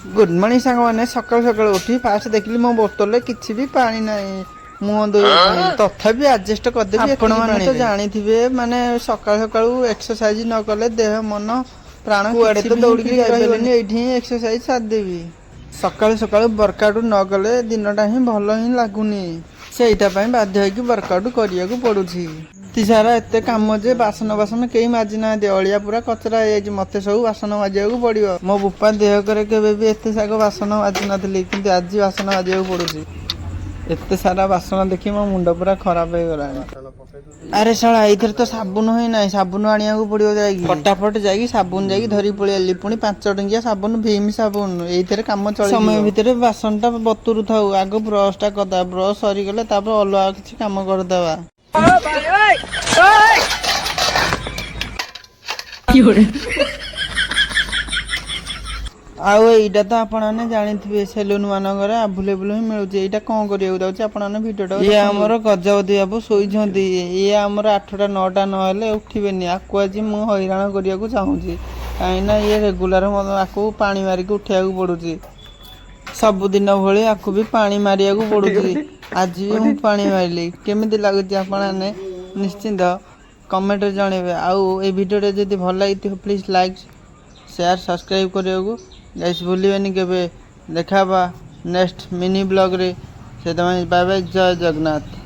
Good morning सांग मैंने सकाल सकाल उठी फास्ट देखली मो बोतल किसी भी पानी ना मुह तथापि आडजस्ट करदेवी आपण मैंने तो जानी थे माने सकाल सकाल एक्सरसाइज न कले देह मन प्राण कुआड़े तो दौड़ के ये एक्सरसाइज सारदेवी सकाल सकाल वर्कआउट न कले दिनटा ही भल ही लगुनि से बाध्य वर्कआउट करिया को पड़ुछि सारा एत कम जे बासन बासन कई माजी ना अलिया पूरा कचरा हो मत सब बासन माजा पड़ो मो बुपा देह करे केबे भी एत साग बासन माजी नी कि आज बासन माजा पड़ुछि एत सारा बासन देखी मो मुंड पूरा खराब हो गला। अरे शाला इधर तो साबुन ही ना साबुन आनिया पड़ो जाएगी फटाफट जाएगी साबुन जाएगी धरी पलि पुणी 5 टंकिया साबुन भीम साबुन ये कम चल समय भितर बासनटा बतुरु था आग ब्रशटा करदा ब्रश सरीगले अलग किसी कम करदेवा आउ एटा तो आपने जानी सेलून मानक आभेलेबुल ही मिलूँ यहाँ कौन करा भिडियो ये आमर गजवती बाबू शोचती ये आमर 8टा 9टा ना उठे आपको आज मुझे हैरान करने चाहूँगी कहीं ये रेगुलर आपको पानी मारिक उठा पड़ुची सबुदिन भाई आपको भी पानी मारिया पड़ुची आज भी मुझे पानी मारिली केमी लगुच आपने निश्चिंत कमेंट जनइबे आउ ए भिडियो जब भल लगी प्लीज लाइक शेयर सब्सक्राइब करने को गाइस भूलिबेनी केबे देखा नेक्स्ट मिनी ब्लॉग रे से बाय बाय जय जगन्नाथ।